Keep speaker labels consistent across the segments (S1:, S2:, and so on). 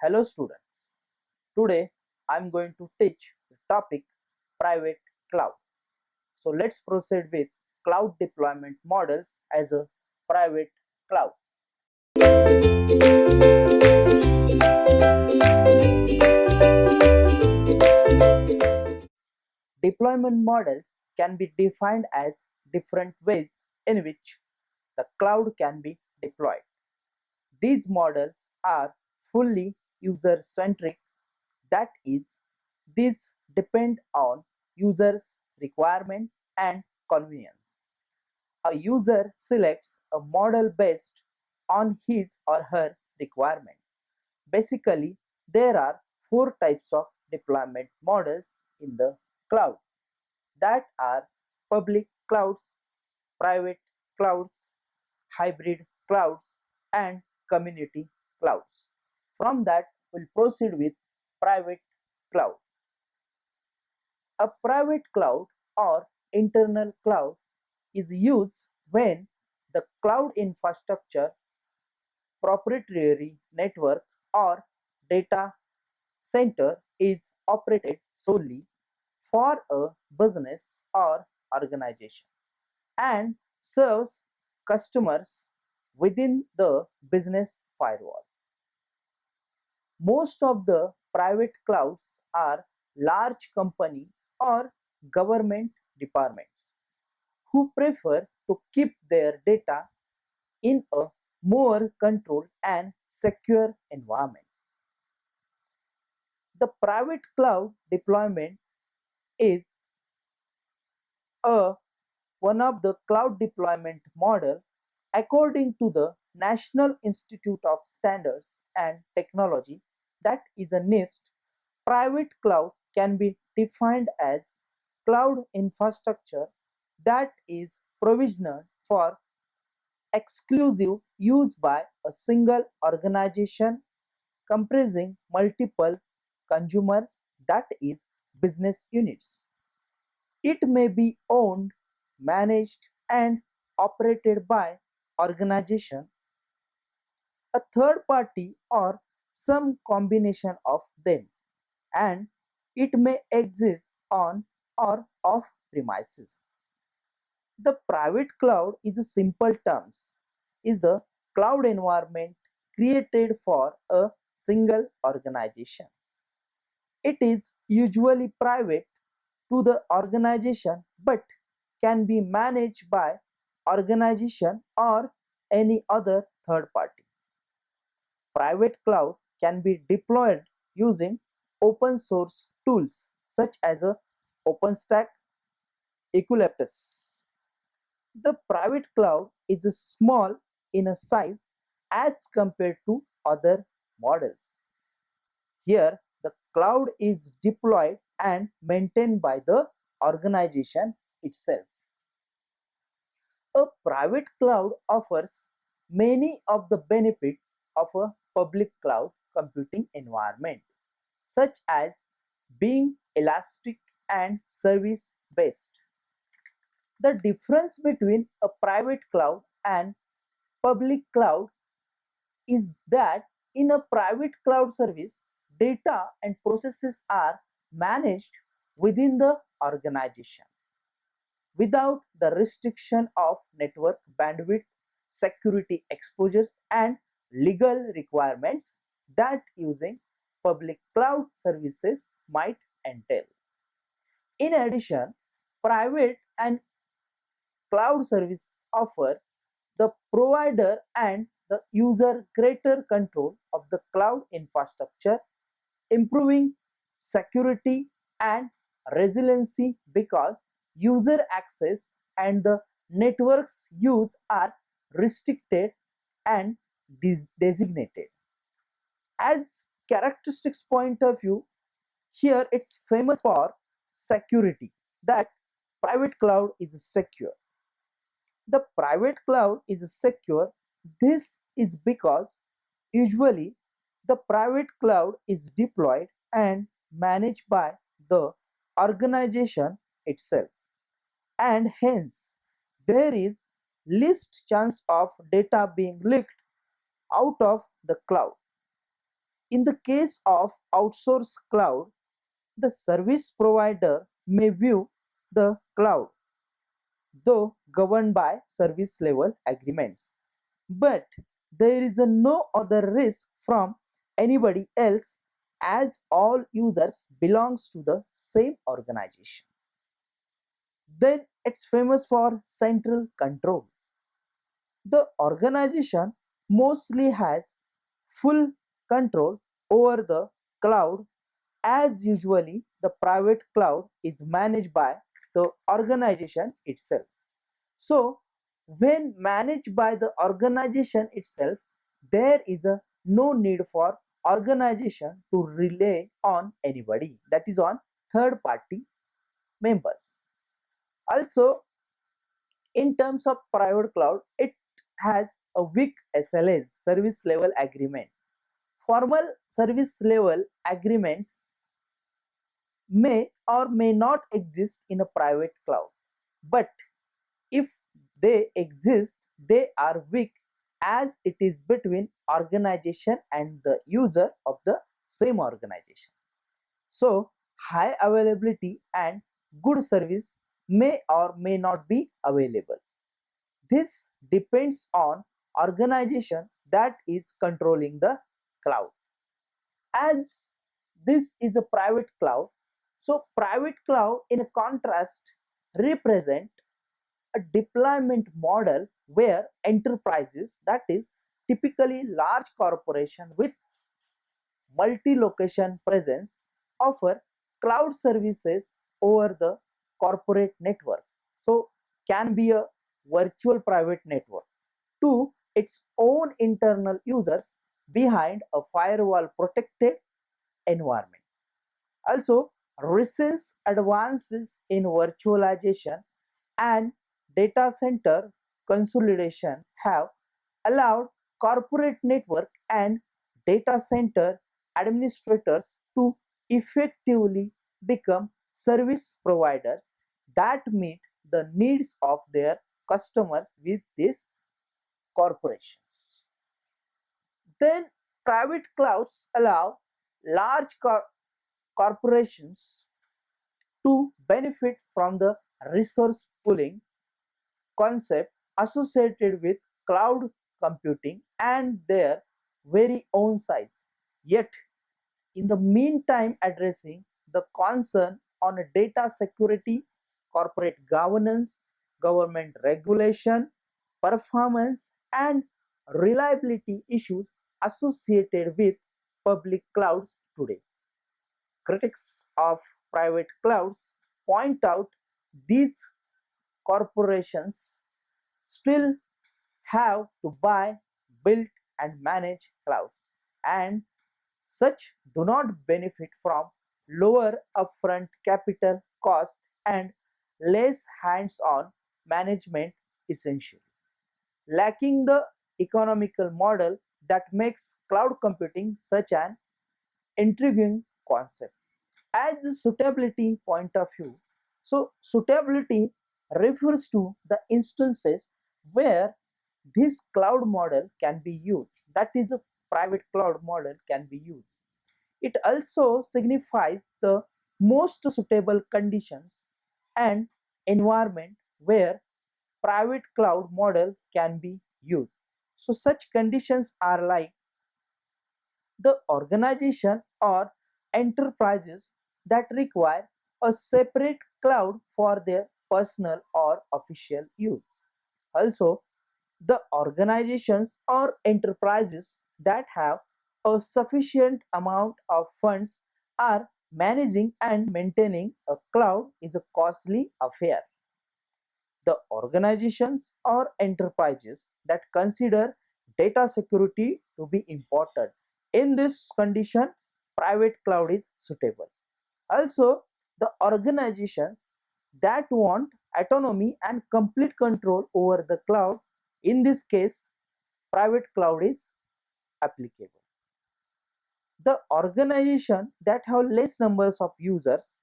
S1: Hello students, today I am going to teach the topic private cloud. So let's proceed with cloud deployment models as a private cloud. Deployment models can be defined as different ways in which the cloud can be deployed. These models are fully user-centric, that is, these depend on users' requirement and convenience. A user selects a model based on his or her requirement. Basically, there are four types of deployment models in the cloud that are public clouds, private clouds, hybrid clouds, and community clouds. From that, we'll proceed with private cloud. A private cloud or internal cloud is used when the cloud infrastructure, proprietary network, or data center is operated solely for a business or organization and serves customers within the business firewall. Most of the private clouds are large company or government departments who prefer to keep their data in a more controlled and secure environment. The private cloud deployment is a one of the cloud deployment model according to the National Institute of Standards and Technology, that is a NIST. Private cloud can be defined as cloud infrastructure that is provisioned for exclusive use by a single organization comprising multiple consumers, that is business units. It may be owned, managed, and operated by organization, a third party, or some combination of them, and it may exist on or off premises. The private cloud is a simple terms is the cloud environment created for a single organization. It is usually private to the organization but can be managed by organization or any other third party. Private cloud can be deployed using open source tools such as a OpenStack, Eucalyptus. The private cloud is small in a size as compared to other models. Here, the cloud is deployed and maintained by the organization itself. A private cloud offers many of the benefits of a public cloud computing environment, such as being elastic and service based. The difference between a private cloud and public cloud is that in a private cloud service, data and processes are managed within the organization without the restriction of network bandwidth, security exposures, and legal requirements that using public cloud services might entail. In addition, private and cloud service offer the provider and the user greater control of the cloud infrastructure, improving security and resiliency because user access and the network's use are restricted and designated. As characteristics point of view, here it's famous for security, that private cloud is secure. The private cloud is secure. This is because usually the private cloud is deployed and managed by the organization itself, and hence there is least chance of data being leaked out of the cloud. In the case of outsourced cloud, the service provider may view the cloud, though governed by service level agreements. But there is no other risk from anybody else as all users belongs to the same organization. Then it's famous for central control. The organization mostly has full control over the cloud, as usually the private cloud is managed by the organization itself. So when managed by the organization itself, there is no need for organization to rely on anybody, that is on third party members. Also, in terms of private cloud, it has a weak SLA, service level agreement. Formal service level agreements may or may not exist in a private cloud, but if they exist, they are weak as it is between organization and the user of the same organization. So high availability and good service may or may not be available. This depends on organization that is controlling the cloud. As this is a private cloud, so private cloud in contrast represent a deployment model where enterprises, that is typically large corporation with multi-location presence, offer cloud services over the corporate network. So can be a virtual private network to its own internal users behind a firewall protected environment. Also, recent advances in virtualization and data center consolidation have allowed corporate network and data center administrators to effectively become service providers that meet the needs of their customers with these corporations. Then private clouds allow large corporations to benefit from the resource pooling concept associated with cloud computing and their very own size. Yet, in the meantime, addressing the concern on data security, corporate governance, government regulation, performance, and reliability issues associated with public clouds today. Critics of private clouds point out these corporations still have to buy, build, and manage clouds, and such do not benefit from lower upfront capital cost and less hands-on management, essentially lacking the economical model that makes cloud computing such an intriguing concept. As a suitability point of view, so suitability refers to the instances where this cloud model can be used, that is a private cloud model can be used. It also signifies the most suitable conditions and environment where private cloud model can be used. So such conditions are like the organization or enterprises that require a separate cloud for their personal or official use. Also, the organizations or enterprises that have a sufficient amount of funds are managing and maintaining a cloud is a costly affair. The organizations or enterprises that consider data security to be important. In this condition, private cloud is suitable. Also, the organizations that want autonomy and complete control over the cloud, in this case, private cloud is applicable. The organization that have less numbers of users,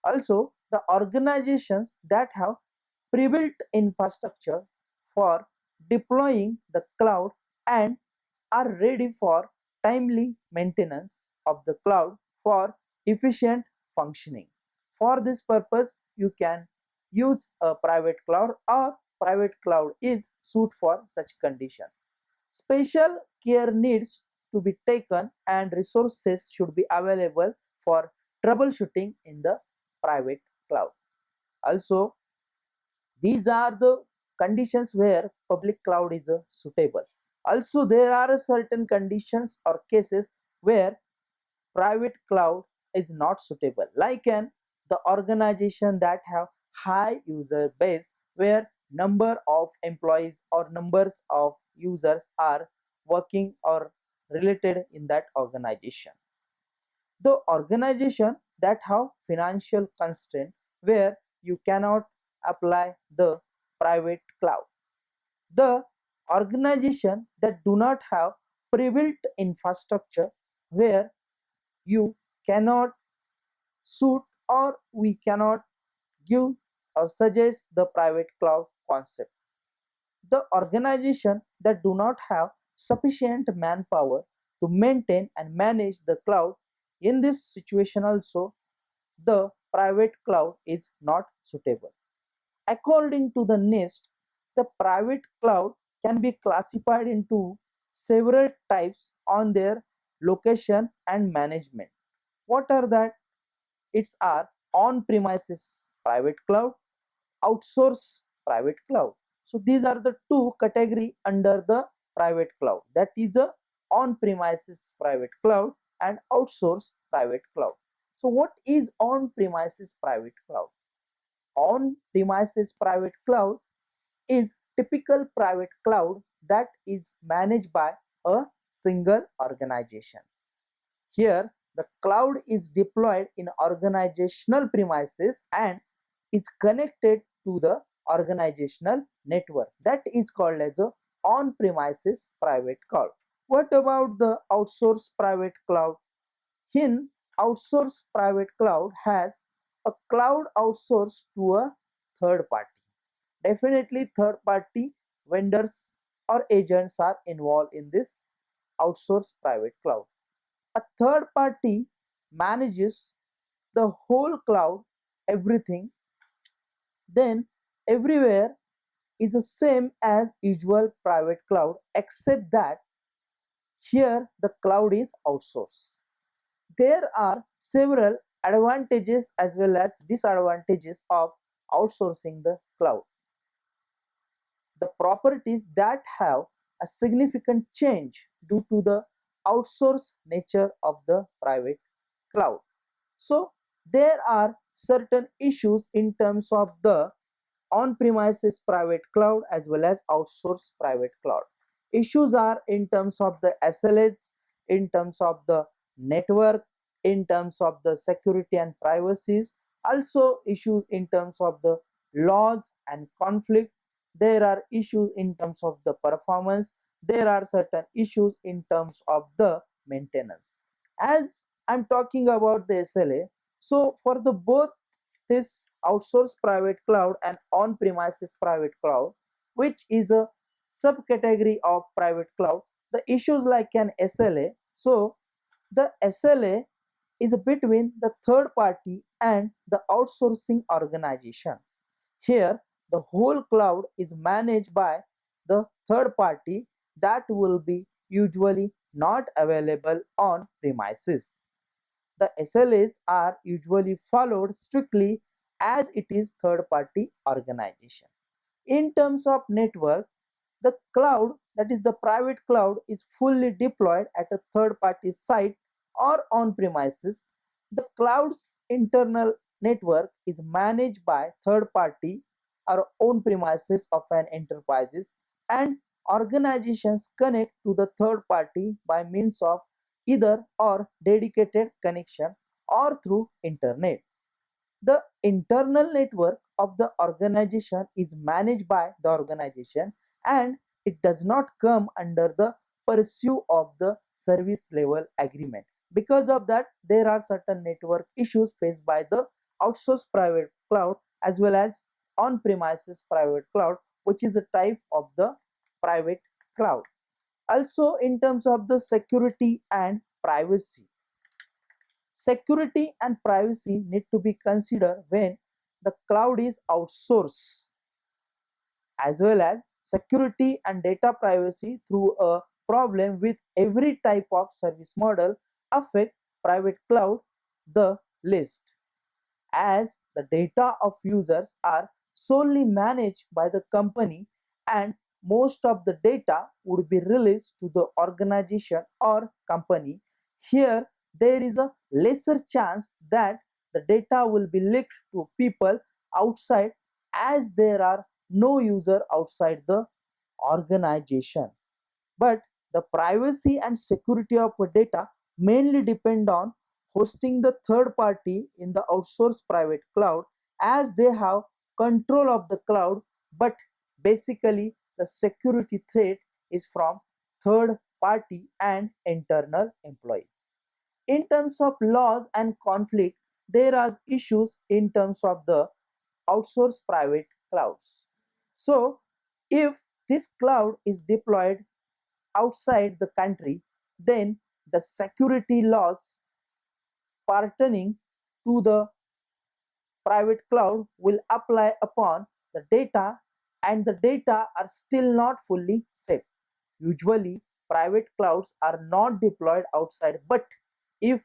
S1: also the organizations that have pre-built infrastructure for deploying the cloud and are ready for timely maintenance of the cloud for efficient functioning. For this purpose, you can use a private cloud, or private cloud is suit for such condition. Special care needs to be taken and resources should be available for troubleshooting in the private cloud. Also, these are the conditions where public cloud is suitable. Also, there are certain conditions or cases where private cloud is not suitable, like the organization that have high user base, where number of employees or numbers of users are working or related in that organization. The organization that have financial constraint, where you cannot apply the private cloud. The organization that do not have pre-built infrastructure, where you cannot suit or we cannot give or suggest the private cloud concept. The organization that do not have sufficient manpower to maintain and manage the cloud, in this situation also the private cloud is not suitable. According to the NIST, the private cloud can be classified into several types on their location and management. What are that? It's our on-premises private cloud, outsource private cloud. So these are the two category under the private cloud. That is a on-premises private cloud and outsource private cloud. So what is on-premises private cloud? On-premises private clouds is typical private cloud that is managed by a single organization. Here, the cloud is deployed in organizational premises and is connected to the organizational network. That is called as a on-premises private cloud. What about the outsourced private cloud? In outsourced private cloud has a cloud outsourced to a third party. Definitely third party vendors or agents are involved in this outsourced private cloud. A third party manages the whole cloud, everything, then everywhere is the same as usual private cloud, except that here the cloud is outsourced. There are several advantages as well as disadvantages of outsourcing the cloud. The properties that have a significant change due to the outsourced nature of the private cloud. So there are certain issues in terms of the on-premises private cloud as well as outsourced private cloud. Issues are in terms of the SLAs, in terms of the network, in terms of the security and privacies, also issues in terms of the laws and conflict. There are issues in terms of the performance. There are certain issues in terms of the maintenance. As I'm talking about the SLA, so for the both this outsourced private cloud and on-premises private cloud, which is a subcategory of private cloud, the issues like an SLA. So the SLA is between the third party and the outsourcing organization. Here, the whole cloud is managed by the third party that will be usually not available on premises. The SLAs are usually followed strictly as it is third party organization. In terms of network, the cloud, that is the private cloud, is fully deployed at a third party site or on premises. The cloud's internal network is managed by third party or on premises of an enterprises, and organizations connect to the third party by means of either or dedicated connection or through internet. The internal network of the organization is managed by the organization and it does not come under the purview of the service level agreement. Because of that, there are certain network issues faced by the outsourced private cloud as well as on premises private cloud, which is a type of the private cloud. Also, in terms of the security and privacy, security and privacy need to be considered when the cloud is outsourced, as well as security and data privacy through a problem with every type of service model affect private cloud the least, as the data of users are solely managed by the company and most of the data would be released to the organization or company. Here there is a lesser chance that the data will be leaked to people outside, as there are no user outside the organization. But the privacy and security of data mainly depend on hosting the third party in the outsourced private cloud, as they have control of the cloud, but basically the security threat is from third party and internal employees. In terms of laws and conflict, there are issues in terms of the outsourced private clouds. So if this cloud is deployed outside the country, then the security laws pertaining to the private cloud will apply upon the data, and the data are still not fully safe. Usually, private clouds are not deployed outside, but if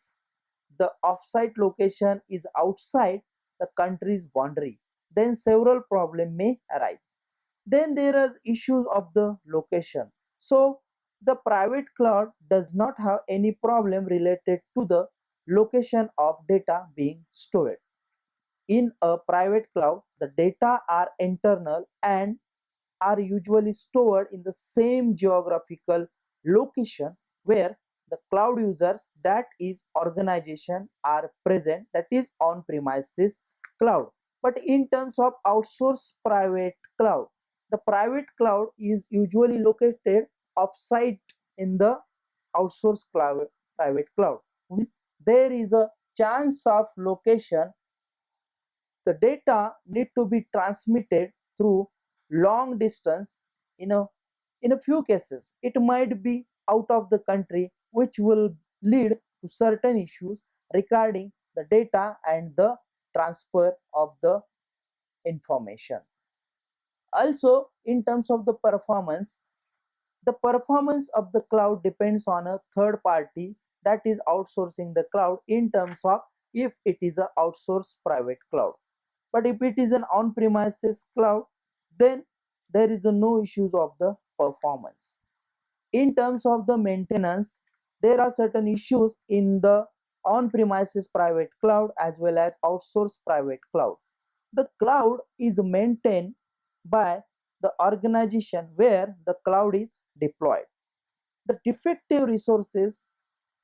S1: the offsite location is outside the country's boundary, then several problems may arise. Then there are issues of the location. So the private cloud does not have any problem related to the location of data being stored. In a private cloud, the data are internal and are usually stored in the same geographical location where the cloud users, that is organization, are present, that is on premises cloud. But in terms of outsourced private cloud, the private cloud is usually located offsite in the outsourced cloud, private cloud. There is a chance of location. The data need to be transmitted through long distance. in a in a few cases it might be out of the country, which will lead to certain issues regarding the data and the transfer of the information. Also, in terms of the performance of the cloud depends on a third party that is outsourcing the cloud, in terms of if it is a outsourced private cloud. But if it is an on-premises cloud, then there is no issues of the performance. In terms of the maintenance, there are certain issues in the on-premises private cloud as well as outsourced private cloud. The cloud is maintained by the organization where the cloud is deployed. The defective resources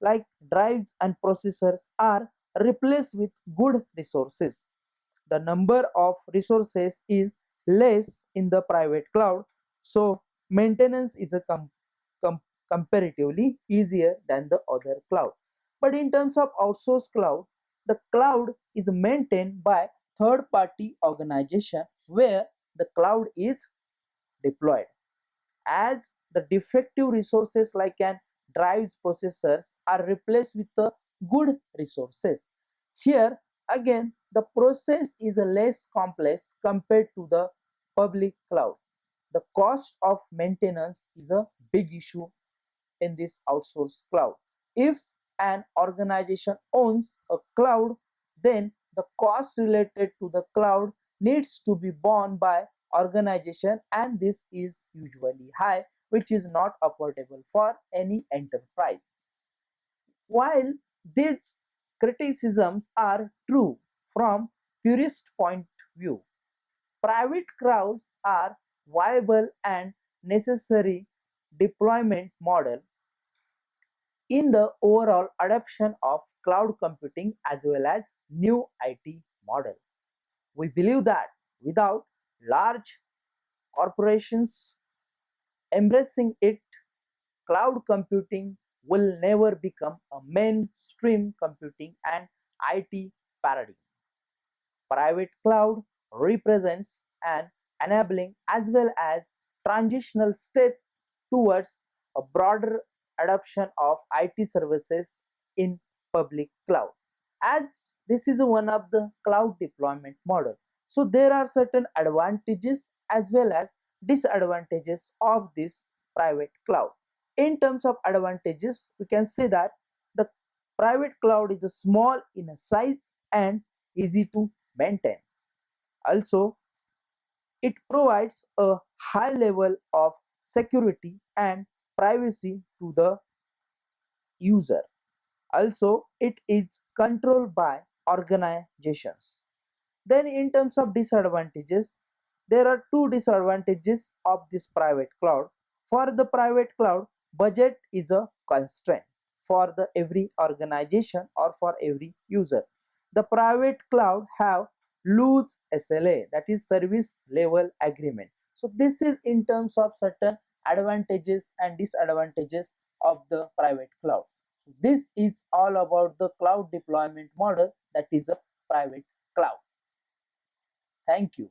S1: like drives and processors are replaced with good resources. The number of resources is less in the private cloud, so maintenance is a com- comparatively easier than the other cloud. But in terms of outsourced cloud, the cloud is maintained by third party organization where the cloud is deployed, as the defective resources like an drives processors are replaced with the good resources. Here again the process is less complex compared to the public cloud. The cost of maintenance is a big issue in this outsourced cloud. If an organization owns a cloud, then the cost related to the cloud needs to be borne by organization, and this is usually high, which is not affordable for any enterprise. While these criticisms are true from purist point of view, private clouds are viable and necessary deployment model in the overall adoption of cloud computing as well as new IT model. We believe that without large corporations embracing it, cloud computing will never become a mainstream computing and IT paradigm. Private cloud represents an enabling as well as transitional step towards a broader adoption of IT services in public cloud, as this is one of the cloud deployment model. So there are certain advantages as well as disadvantages of this private cloud. In terms of advantages, we can say that the private cloud is small in size and easy to maintain. Also, it provides a high level of security and privacy to the user. Also, it is controlled by organizations. Then in terms of disadvantages, there are two disadvantages of this private cloud. For the private cloud, budget is a constraint for the every organization or for every user. The private cloud have loose SLA, that is service level agreement. So this is in terms of certain advantages and disadvantages of the private cloud. This is all about the cloud deployment model, that is a private cloud. Thank you.